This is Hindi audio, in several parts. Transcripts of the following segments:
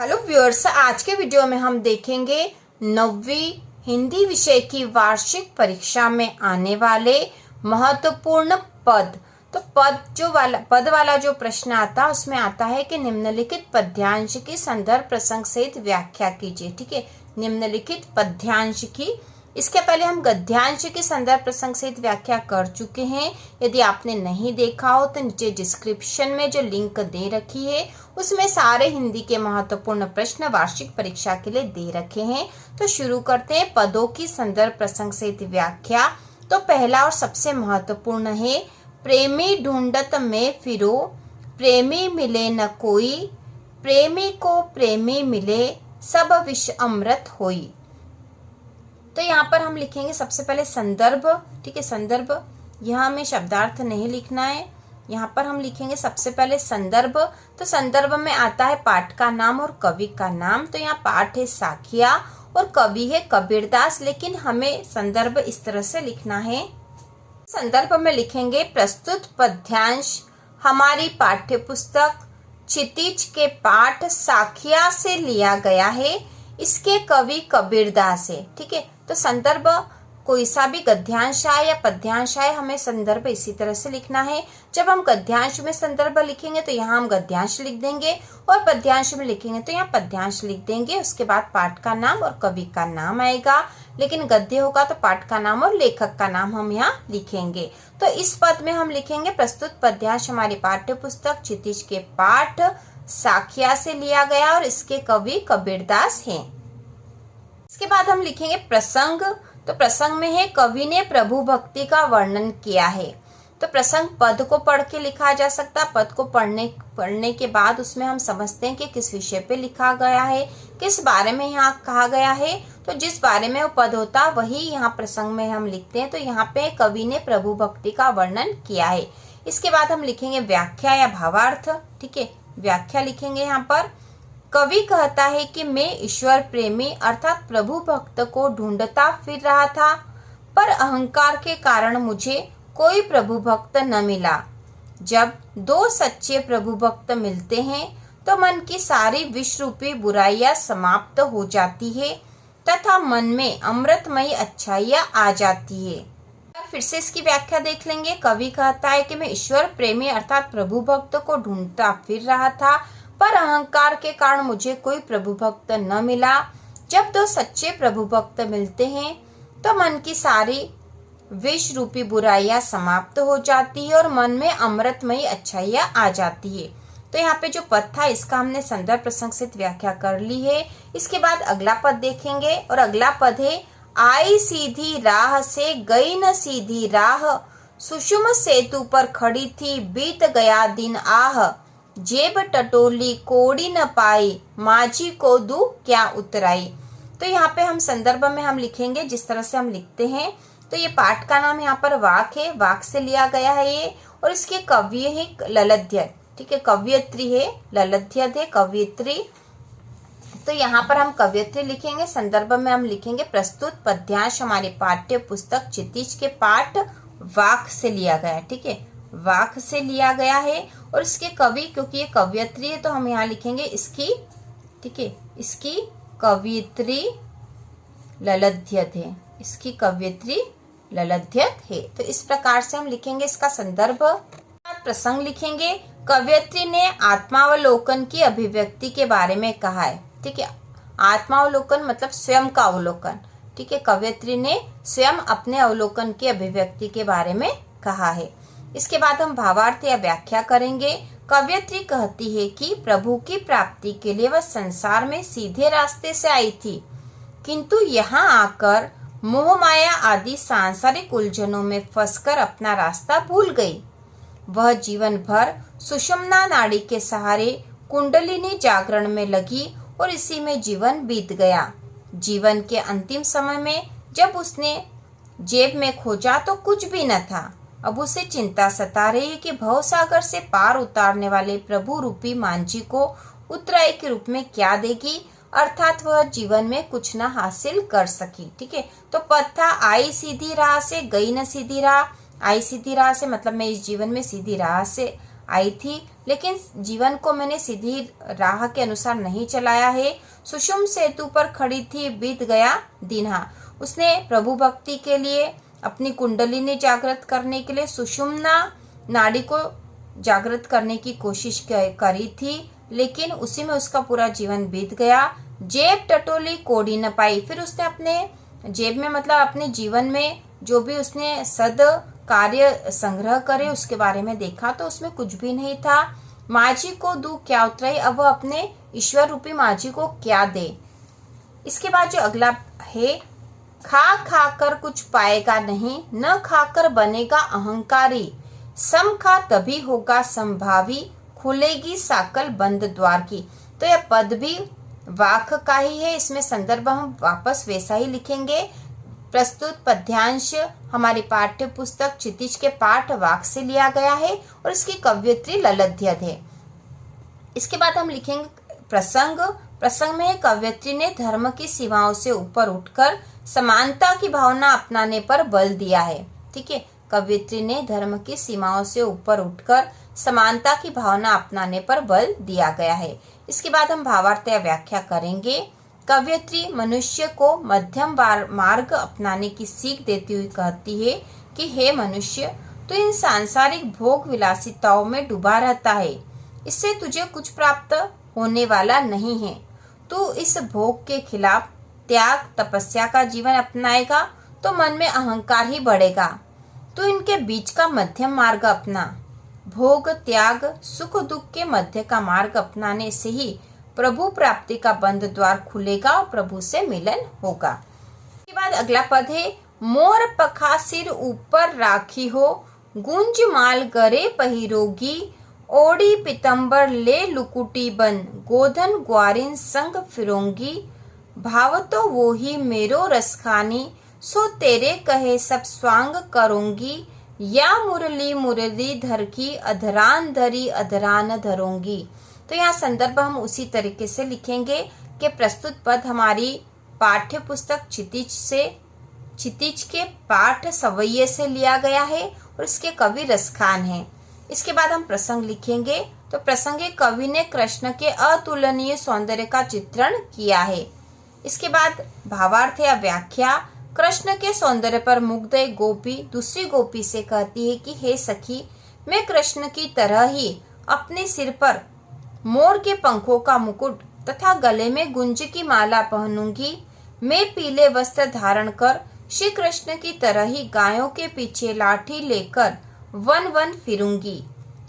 हेलो व्यूअर्स, आज के वीडियो में हम देखेंगे 9वीं हिंदी विषय की वार्षिक परीक्षा में आने वाले महत्वपूर्ण पद। तो पद वाला जो प्रश्न आता है उसमें आता है कि निम्नलिखित पद्यांश की संदर्भ प्रसंग सहित व्याख्या कीजिए। ठीक है, निम्नलिखित पद्यांश की। इसके पहले हम गद्यांश की संदर्भ प्रसंग सहित व्याख्या कर चुके हैं। यदि आपने नहीं देखा हो तो नीचे डिस्क्रिप्शन में जो लिंक दे रखी है उसमें सारे हिंदी के महत्वपूर्ण प्रश्न वार्षिक परीक्षा के लिए दे रखे हैं। तो शुरू करते हैं पदों की संदर्भ प्रसंग सहित व्याख्या। तो पहला और सबसे महत्वपूर्ण है, प्रेमी ढूंढत में फिरो, प्रेमी मिले न कोई, प्रेमी को प्रेमी मिले, सब विष अमृत होई। तो यहाँ पर हम लिखेंगे सबसे पहले संदर्भ। ठीक है, संदर्भ, यहाँ हमें शब्दार्थ नहीं लिखना है। यहाँ पर हम लिखेंगे सबसे पहले संदर्भ। तो संदर्भ में आता है पाठ का नाम और कवि का नाम। तो यहाँ पाठ है साखिया और कवि है कबीरदास, लेकिन हमें संदर्भ इस तरह से लिखना है। संदर्भ में लिखेंगे प्रस्तुत पद्यांश हमारी पाठ्य पुस्तक क्षितिज के पाठ साखिया से लिया गया है, इसके कवि कबीरदास है। ठीक है, तो संदर्भ कोई सा भी गद्यांश आए या पद्यांश आए, हमें संदर्भ इसी तरह से लिखना है। जब हम गद्यांश में संदर्भ लिखेंगे तो यहाँ हम गद्यांश लिख देंगे और पद्यांश में लिखेंगे तो यहाँ पद्यांश लिख देंगे। उसके बाद पाठ का नाम और कवि का नाम आएगा, लेकिन गद्य होगा तो पाठ का नाम और लेखक का नाम हम यहाँ लिखेंगे। तो इस पद में हम लिखेंगे प्रस्तुत पद्यांश हमारी पाठ्य पुस्तक क्षितिज के पाठ साखिया से लिया गया और इसके कवि कबीरदास हैं। इसके बाद हम लिखेंगे प्रसंग। तो प्रसंग में है कवि ने प्रभु भक्ति का वर्णन किया है। तो प्रसंग पद को पढ़ के लिखा जा सकता है। पद को पढ़ने के बाद उसमें हम समझते हैं कि किस विषय पे लिखा गया है, किस बारे में यहाँ कहा गया है। तो जिस बारे में वो पद होता वही यहाँ प्रसंग में हम लिखते हैं। तो यहाँ पे कवि ने प्रभु भक्ति का वर्णन किया है। इसके बाद हम लिखेंगे व्याख्या या भावार्थ। ठीक है, व्याख्या लिखेंगे। यहाँ पर कवि कहता है कि मैं ईश्वर प्रेमी अर्थात प्रभु भक्त को ढूंढता फिर रहा था, पर अहंकार के कारण मुझे कोई प्रभु भक्त न मिला। जब दो सच्चे प्रभु भक्त मिलते हैं तो मन की सारी विष रूपी बुराइयां समाप्त हो जाती है तथा मन में अमृतमयी अच्छाइयां आ जाती है। फिर से इसकी व्याख्या देख लेंगे। कवि कहता है कि मैं ईश्वर प्रेमी अर्थात प्रभु भक्त को ढूंढता फिर रहा था, पर अहंकार के कारण मुझे कोई प्रभु भक्त न मिला। जब दो सच्चे प्रभु भक्त मिलते हैं तो मन की सारी विष रूपी बुराइयां समाप्त हो जाती है और मन में अमृतमयी अच्छाइयां आ जाती है। तो यहाँ पे जो पद था इसका हमने संदर्भ प्रसंग से व्याख्या कर ली है। इसके बाद अगला पद देखेंगे और अगला पद है आई सीधी राह से गई न सीधी राह, सुषुम सेतु पर खड़ी थी बीत गया दिन आह, जेब टटोली कोड़ी न पाई, माझी को दू क्या उतराई। तो यहाँ पे हम संदर्भ में हम लिखेंगे जिस तरह से हम लिखते हैं। तो ये पाठ का नाम यहाँ पर वाक है, वाक से लिया गया है ये, और इसके कवि है ललध्य। ठीक है, कवयित्री है, ललध्य है कवयित्री। तो यहाँ पर हम कवयित्री लिखेंगे। संदर्भ में हम लिखेंगे प्रस्तुत पद्यांश हमारी पाठ्य पुस्तक क्षितिज के पाठ वाक से लिया गया है। ठीक है, वाक से लिया गया है और इसके कवि, क्योंकि ये कवयित्री है तो हम यहाँ लिखेंगे इसकी, ठीक है, इसकी कवयित्री ललध्यत है, इसकी कवयित्री ललध्यत है। तो इस प्रकार से हम लिखेंगे इसका संदर्भ। प्रसंग लिखेंगे कवयित्री ने आत्मावलोकन की अभिव्यक्ति के बारे में कहा है। ठीक है, आत्मावलोकन मतलब स्वयं का अवलोकन। ठीक है, कवयित्री ने स्वयं अपने अवलोकन की अभिव्यक्ति के बारे में कहा है। इसके बाद हम भावार्थ या व्याख्या करेंगे। कवयित्री कहती है कि प्रभु की प्राप्ति के लिए वह संसार में सीधे रास्ते से आई थी, किंतु यहाँ आकर मोह माया आदि सांसारिक उलझनों में फंसकर अपना रास्ता भूल गई। वह जीवन भर सुषुम्ना नाड़ी के सहारे कुंडलिनी जागरण में लगी और इसी में जीवन बीत गया। जीवन के अंतिम समय में जब उसने जेब में खोजा तो कुछ भी न था। अब उसे चिंता सता रही है कि भवसागर से पार उतारने वाले प्रभु रूपी मांझी को उत्तराई के रूप में क्या देगी, अर्थात वह जीवन में कुछ न हासिल कर सकी। ठीक है, तो पद था आई सीधी राह से गई न सीधी राह। आई सीधी राह से मतलब मैं इस जीवन में सीधी राह से आई थी, लेकिन जीवन को मैंने सीधी राह के अनुसार नहीं चलाया है। सुषुम्ना सेतु पर खड़ी थी, बीत गया दिन। उसने प्रभु भक्ति के लिए, अपनी कुंडलिनी जागृत करने के लिए सुषुम्ना नाड़ी को जागृत करने की कोशिश करी थी, लेकिन उसी में उसका पूरा जीवन बीत गया। जेब टटोली कोड़ी न पाई। फिर उसने अपने जेब में, मतलब अपने जीवन में जो भी उसने सद कार्य संग्रह करे उसके बारे में देखा तो उसमें कुछ भी नहीं था। माझी को दू क्या उतराई, अब वह अपने ईश्वर रूपी माझी को क्या दे। इसके बाद जो अगला है, खा खा कर कुछ पाएगा नहीं, न खाकर बनेगा अहंकारी, सम खा तभी होगा संभावी, खुलेगी साकल बंद द्वार की। तो यह पद भी वाक का ही है, इसमें संदर्भ हम वापस वैसा ही लिखेंगे। प्रस्तुत पद्यांश हमारी पाठ्य पुस्तक क्षितिज के पाठ वाक से लिया गया है और इसकी कवयित्री ललध्यद है। इसके बाद हम लिखेंगे प्रसंग। प्रसंग में कवयित्री ने धर्म की सीमाओं से ऊपर उठकर समानता की भावना अपनाने पर बल दिया है। ठीक है, कवयित्री ने धर्म की सीमाओं से ऊपर उठकर समानता की भावना अपनाने पर बल दिया गया है। इसके बाद हम भावार्थ या व्याख्या करेंगे। कवयित्री मनुष्य को मध्यम मार्ग अपनाने की सीख देती हुई कहती है कि हे मनुष्य, तू इन सांसारिक भोग विलासिताओं में डूबा रहता है, इससे तुझे कुछ प्राप्त होने वाला नहीं है। तू इस भोग के खिलाफ त्याग तपस्या का जीवन अपनाएगा तो मन में अहंकार ही बढ़ेगा। तू इनके बीच का मध्यम मार्ग अपना। भोग त्याग सुख दुख के मध्य का मार्ग अपनाने से ही प्रभु प्राप्ति का बंद द्वार खुलेगा और प्रभु से मिलन होगा। इसके बाद अगला पद है, मोर पखा सिर ऊपर राखी हो, गुंज माल गरे पहिरोगी, ओढ़ी पितंबर ले लुकुटी बन, गोधन ग्वारिन संग फिरोंगी, भाव तो वो ही मेरो रसखानी, सो तेरे कहे सब स्वांग करूंगी, या मुरली मुरली धर की, अधरान धरी अधरान धरूंगी। तो यहाँ संदर्भ हम उसी तरीके से लिखेंगे कि प्रस्तुत पद हमारी पाठ्य पुस्तक क्षितिज के पाठ सवैये से लिया गया है और इसके कवि रसखान हैं। इसके बाद हम प्रसंग लिखेंगे। तो प्रसंग कवि ने कृष्ण के अतुलनीय सौंदर्य का चित्रण किया है। इसके बाद भावार्थ या व्याख्या। कृष्ण के सौंदर्य पर मुग्ध एक गोपी दूसरी गोपी से कहती है कि हे सखी, मैं कृष्ण की तरह ही अपने सिर पर मोर के पंखों का मुकुट तथा गले में गुंज की माला पहनूंगी। मैं पीले वस्त्र धारण कर श्री कृष्ण की तरह ही गायों के पीछे लाठी लेकर वन वन फिरूंगी।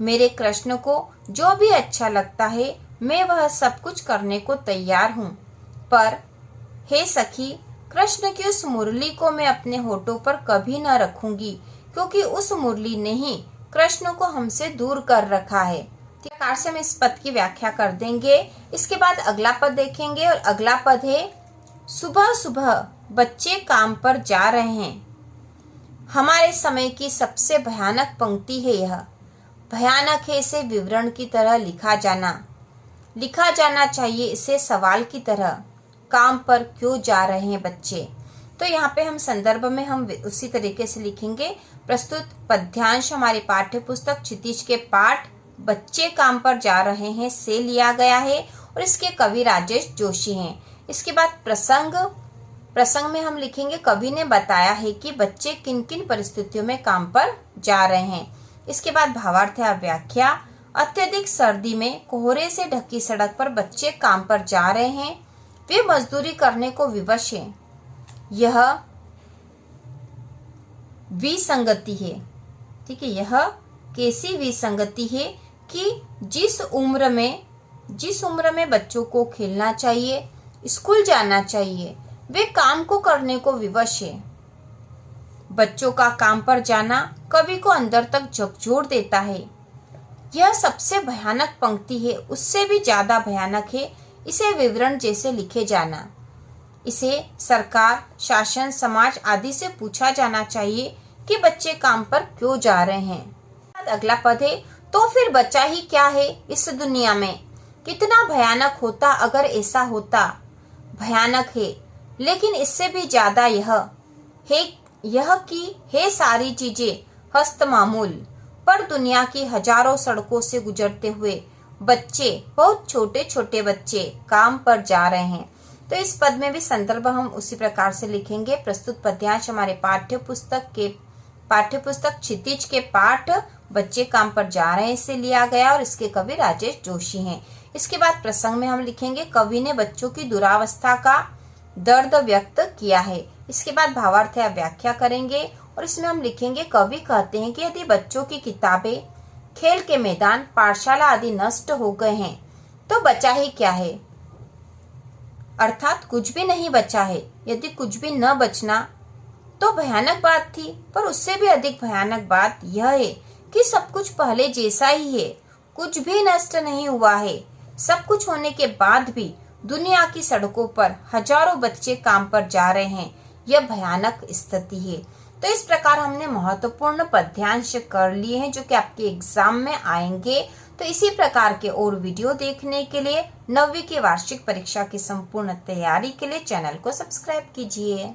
मेरे कृष्ण को जो भी अच्छा लगता है मैं वह सब कुछ करने को तैयार हूँ, पर हे सखी, कृष्ण की उस मुरली को मैं अपने होठों पर कभी न रखूंगी, क्योंकि उस मुरली ने ही कृष्ण को हमसे दूर कर रखा है। इस प्रकार से हम इस पद की व्याख्या कर देंगे। इसके बाद अगला पद देखेंगे और अगला पद है, सुबह सुबह बच्चे काम पर जा रहे हैं। हमारे समय की सबसे भयानक पंक्ति है यह। भयानक है इसे विवरण की तरह लिखा जाना चाहिए, इसे सवाल की तरह। काम पर क्यों जा रहे हैं बच्चे? तो यहाँ पे हम संदर्भ में हम उसी तरीके से लिखेंगे। प्रस्तुत पद्यांश हमारी पाठ्य पुस्तक क्षितिज के पाठ बच्चे काम पर जा रहे हैं से लिया गया है और इसके कवि राजेश जोशी हैं। इसके बाद प्रसंग में हम लिखेंगे, कवि ने बताया है कि बच्चे किन किन परिस्थितियों में काम पर जा रहे हैं। इसके बाद भावार्थ या व्याख्या। अत्यधिक सर्दी में कोहरे से ढकी सड़क पर बच्चे काम पर जा रहे हैं। वे मजदूरी करने को विवश हैं। यह विसंगति है। ठीक है, यह कैसी विसंगति है कि जिस उम्र में बच्चों को खेलना चाहिए, स्कूल जाना चाहिए, वे काम को करने को विवश है। बच्चों का काम पर जाना कवि को अंदर तक झकझोर देता है। यह सबसे भयानक पंक्ति है, उससे भी ज्यादा भयानक है इसे विवरण जैसे लिखे जाना। इसे सरकार, शासन, समाज आदि से पूछा जाना चाहिए कि बच्चे काम पर क्यों जा रहे हैं। अगला पद है, तो फिर बचा ही क्या है इस दुनिया में? कितना भयानक होता अगर ऐसा होता। भयानक है, लेकिन इससे भी ज्यादा यह कि है सारी चीजें हस्त मामूल। पर दुनिया की हजारों सड़कों से गुजरते हुए बच्चे, बहुत छोटे छोटे बच्चे काम पर जा रहे हैं। तो इस पद में भी संदर्भ हम उसी प्रकार से लिखेंगे। प्रस्तुत पद्यांश हमारे पाठ्यपुस्तक क्षितिज के पाठ बच्चे काम पर जा रहे हैं से लिया गया और इसके कवि राजेश जोशी हैं। इसके बाद प्रसंग में हम लिखेंगे कवि ने बच्चों की दुरावस्था का दर्द व्यक्त किया है। इसके बाद भावार्थ या व्याख्या करेंगे और इसमें हम लिखेंगे कवि कहते हैं कि यदि बच्चों की किताबें, खेल के मैदान, पाठशाला आदि नष्ट हो गए हैं तो बचा ही क्या है, अर्थात कुछ भी नहीं बचा है। यदि कुछ भी न बचना तो भयानक बात थी, पर उससे भी अधिक भयानक बात यह है कि सब कुछ पहले जैसा ही है, कुछ भी नष्ट नहीं हुआ है। सब कुछ होने के बाद भी दुनिया की सड़कों पर हजारों बच्चे काम पर जा रहे हैं। यह भयानक स्थिति है। तो इस प्रकार हमने महत्वपूर्ण पद्यांश कर लिए हैं जो कि आपके एग्जाम में आएंगे। तो इसी प्रकार के और वीडियो देखने के लिए 9वीं की वार्षिक परीक्षा की संपूर्ण तैयारी के लिए चैनल को सब्सक्राइब कीजिए।